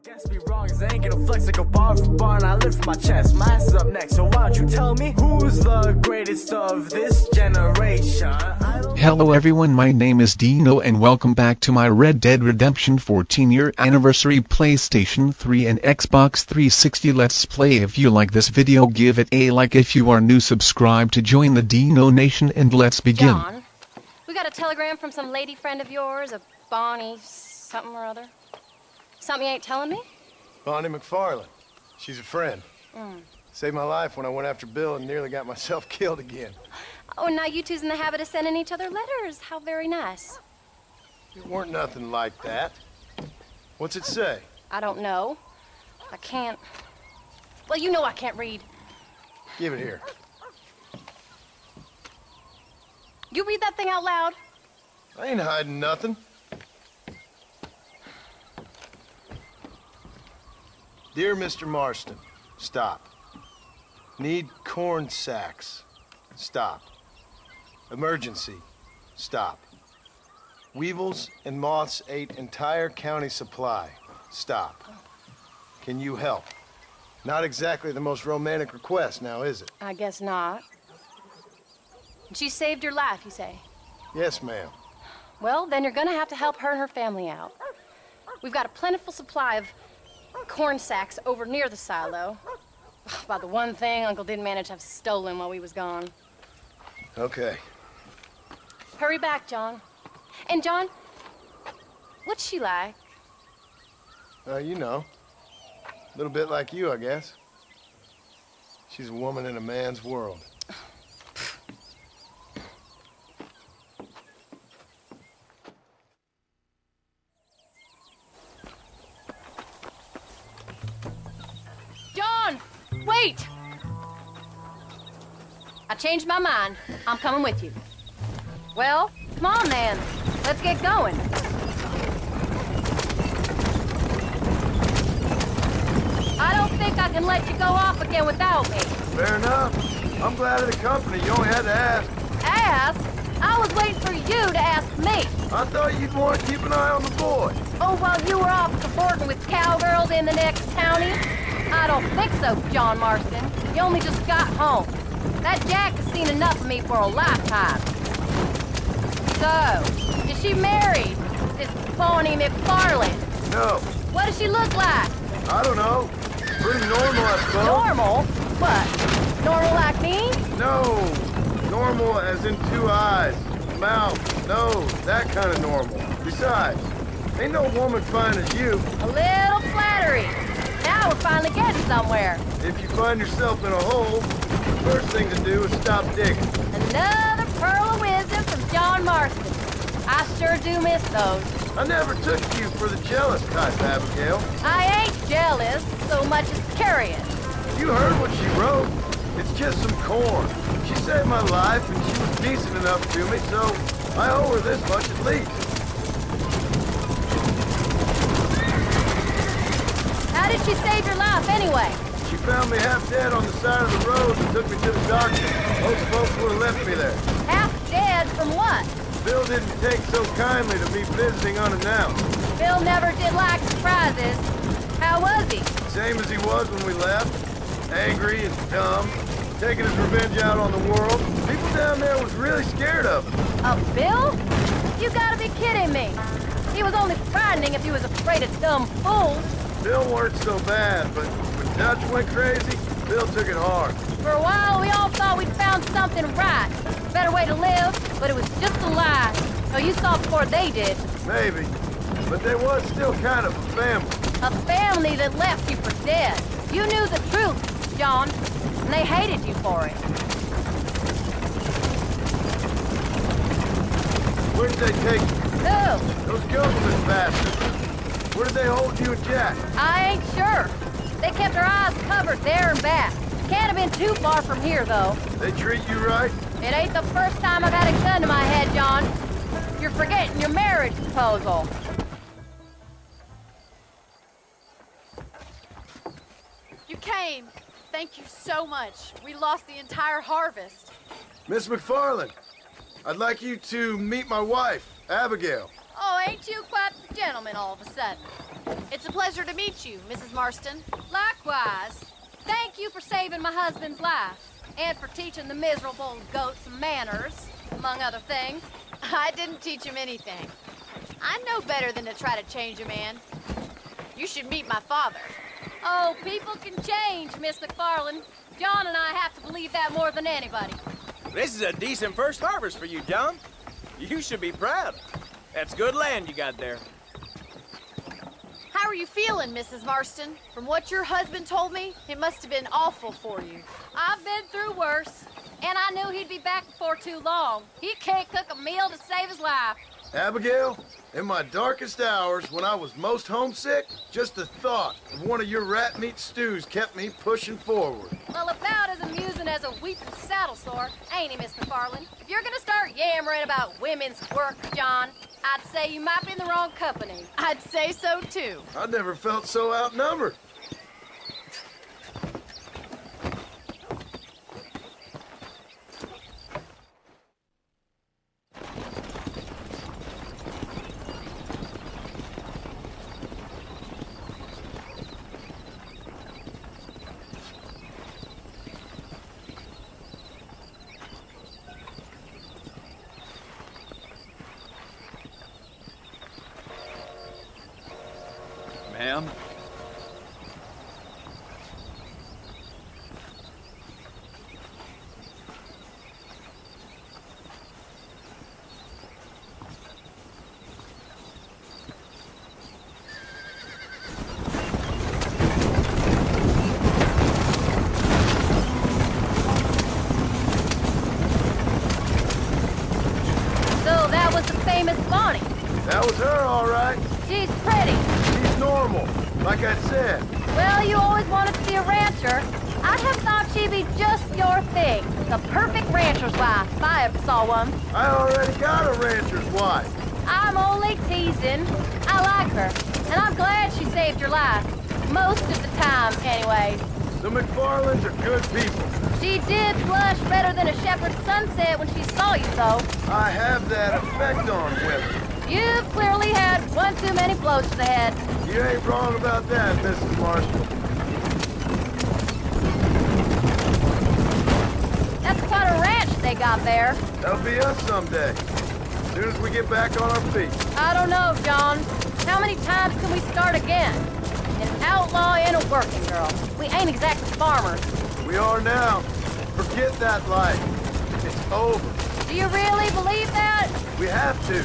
Guess me wrong, cause I ain't gonna flex like a bar for bar, and I lift my chest. My ass is up next, so why don't you tell me who's the greatest of this generation? Hello everyone, my name is Dino and welcome back to my Red Dead Redemption 14-year anniversary PlayStation 3 and Xbox 360 Let's Play. If you like this video, give it a like. If you are new, subscribe to join the Dino Nation, and let's begin. John, we got a telegram from some lady friend of yours, a Bonnie something or other. Something you ain't telling me? Bonnie McFarlane. She's a friend. Saved my life when I went after Bill and nearly got myself killed again. Oh, and now you two's in the habit of sending each other letters. How very nice. It weren't nothing like that. What's it say? I don't know. I can't... Well, you know I can't read. Give it here. You read that thing out loud? I ain't hiding nothing. Dear Mr. Marston, stop. Need corn sacks. Stop. Emergency. Stop. Weevils and moths ate entire county supply. Stop. Can you help? Not exactly the most romantic request now, is it? I guess not. She saved your life, you say? Yes, ma'am. Well, then you're gonna have to help her and her family out. We've got a plentiful supply of corn sacks over near the silo. About the one thing Uncle didn't manage to have stolen while we was gone. Okay. Hurry back, John. And John, what's she like? You know. A little bit like you, I guess. She's a woman in a man's world. John, wait! I changed my mind. I'm coming with you. Well, come on then. Let's get going. I don't think I can let you go off again without me. Fair enough. I'm glad of the company. You only had to ask. Ask? I was waiting for you to ask me. I thought you'd want to keep an eye on the boy. Oh, while you were off cavorting with cowgirls in the next county? I don't think so, John Marston. You only just got home. That Jack has seen enough of me for a lifetime. So, is she married? This Bonnie McFarlane? No. What does she look like? I don't know. Pretty normal, I suppose. Normal? What? Normal like me? No. Normal as in 2 eyes, mouth, nose, that kind of normal. Besides, ain't no woman fine as you. A little flattery. Now we're finally getting somewhere. If you find yourself in a hole, the first thing to do is stop digging. Another pearl of wisdom from John Marston. I sure do miss those. I never took you for the jealous type, Abigail. I ain't jealous so much as curious. You heard what she wrote. It's just some corn. She saved my life, and she was decent enough to me, so I owe her this much at least. How did she save your life anyway? She found me half dead on the side of the road and took me to the doctor. Most folks would have left me there. Half dead from what? Bill didn't take so kindly to me visiting unannounced. Bill never did like surprises. How was he? Same as he was when we left. Angry and dumb. Taking his revenge out on the world. People down there was really scared of him. Of Bill? You gotta be kidding me. He was only frightening if he was afraid of dumb fools. Bill weren't so bad, but when Dutch went crazy, Bill took it hard. For a while, we all thought we'd found something right. A better way to live, but it was just a lie. So you saw before they did. Maybe. But they was still kind of a family. A family that left you for dead. You knew the truth, John, and they hated you for it. Where did they take you? Who? Those government bastards. Where did they hold you and Jack? I ain't sure. They kept our eyes covered there and back. Can't have been too far from here, though. They treat you right? It ain't the first time I've had a gun to my head, John. You're forgetting your marriage proposal. You came. Thank you so much. We lost the entire harvest. Miss McFarlane, I'd like you to meet my wife, Abigail. Oh, ain't you quite the gentleman all of a sudden? It's a pleasure to meet you, Mrs. Marston. Likewise. Thank you for saving my husband's life. And for teaching the miserable goat some manners, among other things. I didn't teach him anything. I know better than to try to change a man. You should meet my father. Oh, people can change, Miss McFarland. John and I have to believe that more than anybody. This is a decent first harvest for you, John. You should be proud. That's good land you got there. How are you feeling, Mrs. Marston? From what your husband told me, it must have been awful for you. I've been through worse, and I knew he'd be back before too long. He can't cook a meal to save his life. Abigail, in my darkest hours, when I was most homesick, just the thought of one of your rat meat stews kept me pushing forward. Well, about as amusing as a weeping saddle sore, ain't he, Miss McFarland? If you're gonna start yammering about women's work, John, I'd say you might be in the wrong company. I'd say so, too. I never felt so outnumbered. Ma'am? So that was the famous Bonnie. That was her, all right. She's pretty. She's normal, like I said. Well, you always wanted to be a rancher. I'd have thought she'd be just your thing. The perfect rancher's wife, if I ever saw one. I already got a rancher's wife. I'm only teasing. I like her, and I'm glad she saved your life. Most of the time, anyways. The McFarlands are good people. She did blush better than a shepherd's sunset when she saw you, though. I have that effect on women. You've clearly had one too many blows to the head. You ain't wrong about that, Mrs. Marshall. That's quite a ranch they got there. That'll be us someday. As soon as we get back on our feet. I don't know, John. How many times can we start again? An outlaw and a working girl. We ain't exactly farmers. We are now. Forget that life. It's over. Do you really believe that? We have to.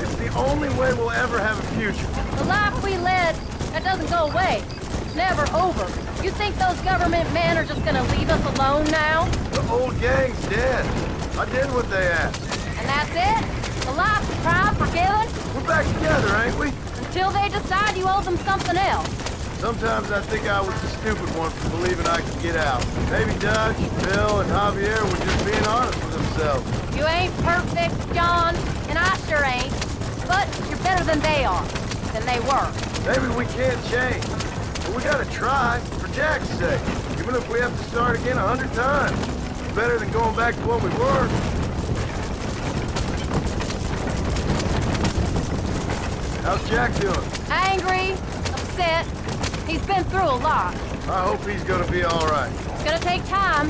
It's the only way we'll ever have a future. The life we led, that doesn't go away. It's never over. You think those government men are just gonna leave us alone now? The old gang's dead. I did what they asked. And that's it? The life, the crime, forgiven? We're back together, ain't we? Until they decide you owe them something else. Sometimes I think I was the stupid one for believing I could get out. Maybe Dutch, Bill, and Javier were just being honest with themselves. You ain't perfect, John, and I sure ain't. But you're better than they are, than they were. Maybe we can't change, but we gotta try, for Jack's sake. Even if we have to start again 100 times. It's better than going back to what we were. How's Jack doing? Angry, upset. He's been through a lot. I hope he's gonna be all right. It's gonna take time.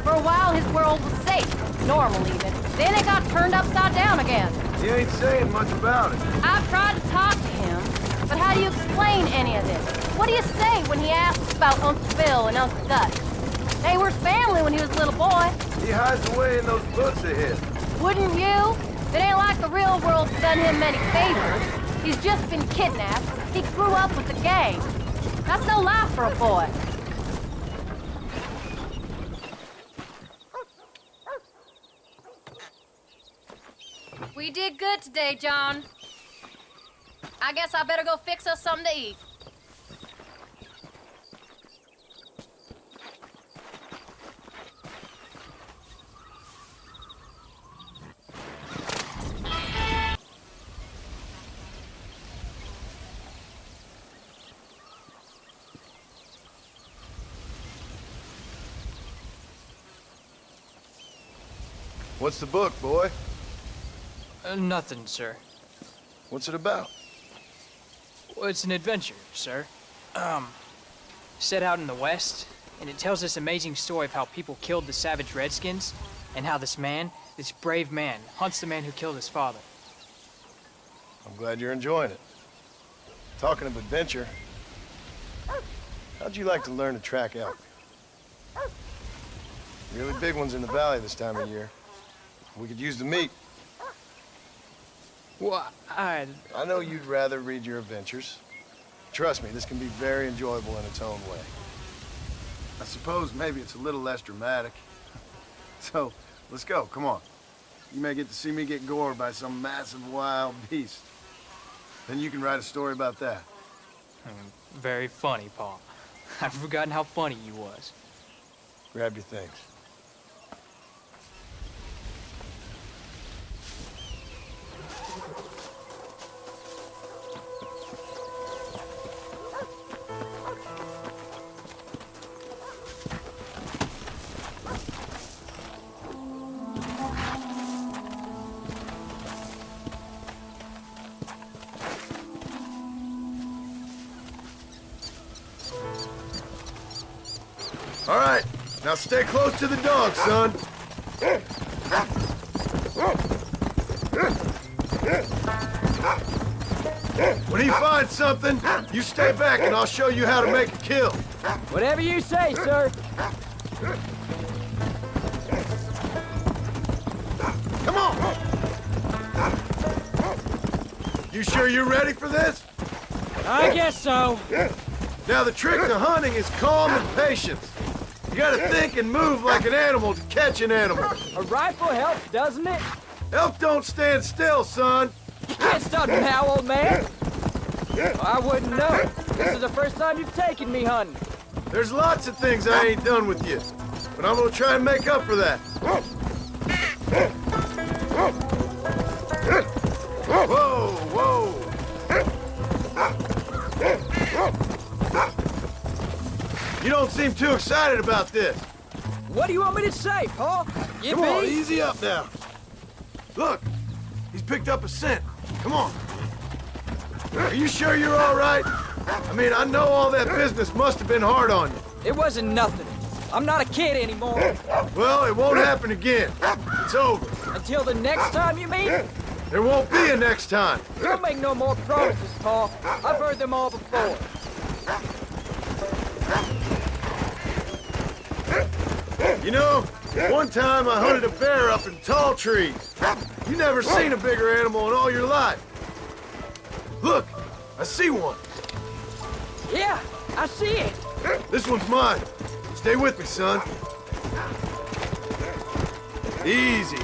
For a while, his world was safe, normal even. Then it got turned upside down again. He ain't saying much about it. I've tried to talk to him, but how do you explain any of this? What do you say when he asks about Uncle Bill and Uncle Dutch? They were family when he was a little boy. He hides away in those books of his. Wouldn't you? It ain't like the real world's done him many favors. He's just been kidnapped. He grew up with the gang. That's no life for a boy. We did good today, John. I guess I better go fix us something to eat. What's the book, boy? Nothing, sir. What's it about? Well, it's an adventure, sir. Set out in the West, and it tells this amazing story of how people killed the savage Redskins, and how this man, this brave man, hunts the man who killed his father. I'm glad you're enjoying it. Talking of adventure, how'd you like to learn to track elk? Really big ones in the valley this time of year. We could use the meat. Well, I know you'd rather read your adventures. Trust me, this can be very enjoyable in its own way. I suppose maybe it's a little less dramatic. So, let's go, come on. You may get to see me get gored by some massive wild beast. Then you can write a story about that. Very funny, Paul. I've forgotten how funny you was. Grab your things. All right, now stay close to the dog, son. When he finds something, you stay back and I'll show you how to make a kill. Whatever you say, sir. Come on. You sure you're ready for this? I guess so. Now the trick to hunting is calm and patience. You gotta think and move like an animal to catch an animal. A rifle helps, doesn't it? Elk don't stand still, son. You can't stop me now, old man. I wouldn't know. This is the first time you've taken me hunting. There's lots of things I ain't done with you, but I'm gonna try and make up for that. Whoa, whoa. You don't seem too excited about this. What do you want me to say, Paul? Come on, easy up now. Look, he's picked up a scent. Come on. Are you sure you're all right? I mean, I know all that business must have been hard on you. It wasn't nothing. I'm not a kid anymore. Well, it won't happen again. It's over. Until the next time, you mean? There won't be a next time. Don't make no more promises, Paul. I've heard them all before. You know, one time I hunted a bear up in tall trees. You never seen a bigger animal in all your life. Look, I see one. Yeah, I see it. This one's mine. Stay with me, son. Easy.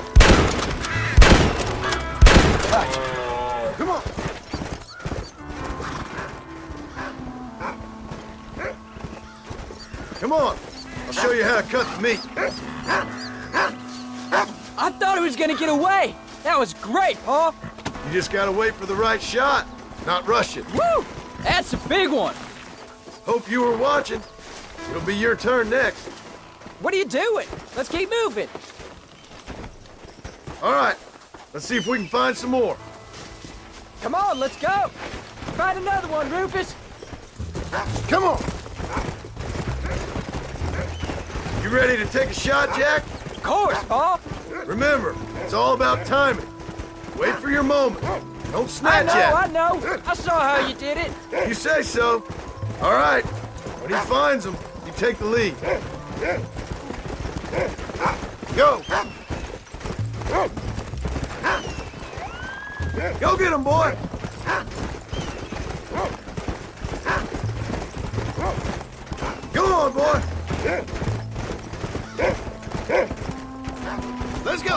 Come on. Come on. I'll show you how to cut the meat. I thought it was gonna get away. That was great, Paul. You just gotta wait for the right shot, not rush it. Woo! That's a big one. Hope you were watching. It'll be your turn next. What are you doing? Let's keep moving. All right, let's see if we can find some more. Come on, let's go. Find another one, Rufus. Come on. You ready to take a shot, Jack? Of course, Paul. Remember, it's all about timing. Wait for your moment. Don't snatch I at know. I saw how you did it. it. You say so. All right. When he finds them, you take the lead. Go. Go get him, boy. Come on, boy. Let's go.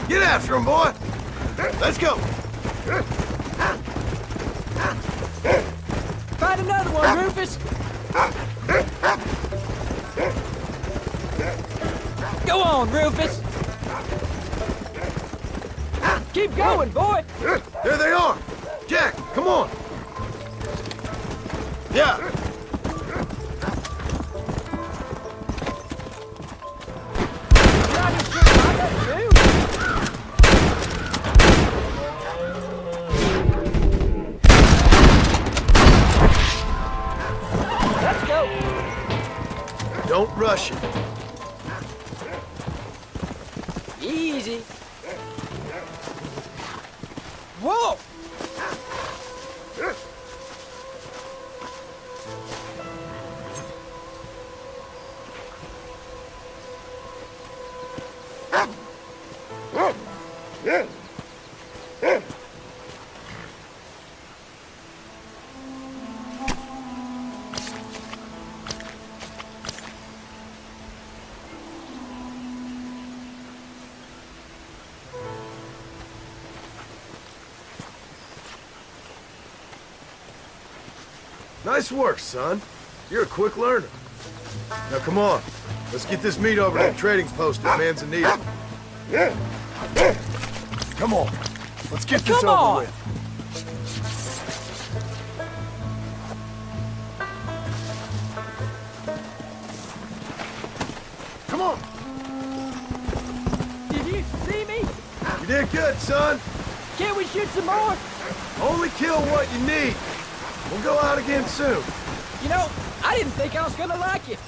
Get after him, boy. Let's go. Find another one, Rufus. Go on, Rufus. Keep going, boy. There they are. Jack, come on. Yeah. Not as good as I got to do. Don't rush it. Easy. Whoa! Nice work, son. You're a quick learner. Now come on. Let's get this meat over to the trading post at Manzanita. Come on. Let's get this over with. Come on. Did you see me? You did good, son. Can't we shoot some more? Only kill what you need. We'll go out again soon. You know, I didn't think I was gonna like it.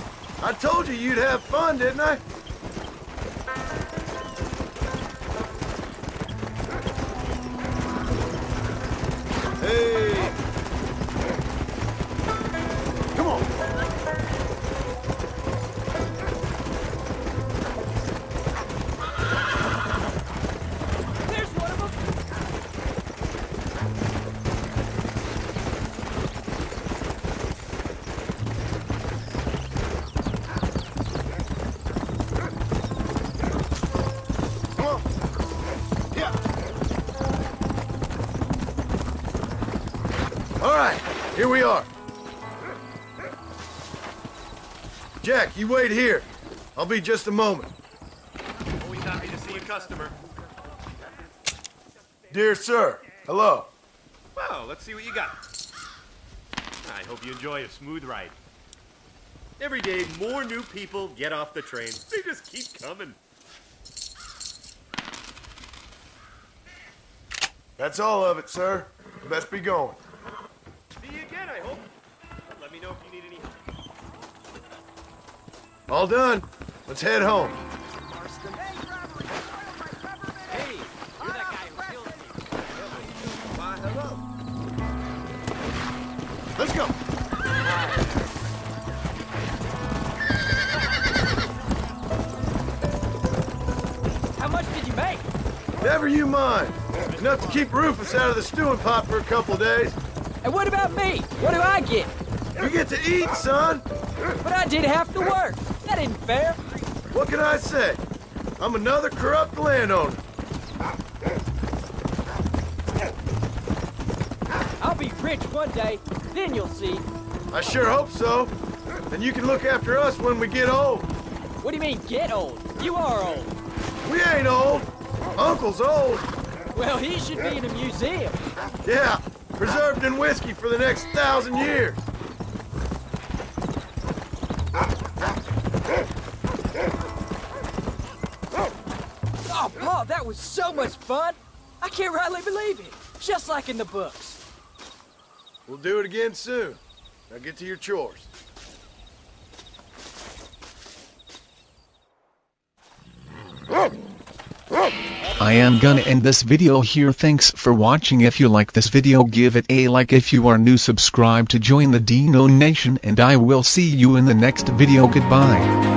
I told you you'd have fun, didn't I? Hey! Come on! There's one of them. Come on! Yeah! All right, here we are. Jack, you wait here. I'll be just a moment. Always happy to see a customer. Dear sir, hello. Well, let's see what you got. I hope you enjoy a smooth ride. Every day, more new people get off the train. They just keep coming. That's all of it, sir. Best be going. See you again, I hope. Let me know if you need any help. All done. Let's head home. Hey, you're that guy who killed me. Why, hello. Let's go. How much did you make? Never you mind. Enough to keep Rufus out of the stewing pot for a couple of days. And what about me? What do I get? You get to eat, son. But I did have to work. That ain't fair. What can I say? I'm another corrupt landowner. I'll be rich one day, then you'll see. I sure hope so. And you can look after us when we get old. What do you mean, get old? You are old. We ain't old. Uncle's old. Well, he should be in a museum. Yeah, preserved in whiskey for the next 1,000 years. Oh, Paul, that was so much fun. I can't rightly believe it. Just like in the books. We'll do it again soon. Now get to your chores. I am gonna end this video here. Thanks for watching. If you like this video, give it a like. If you are new, subscribe to join the Dino Nation, and I will see you in the next video. Goodbye.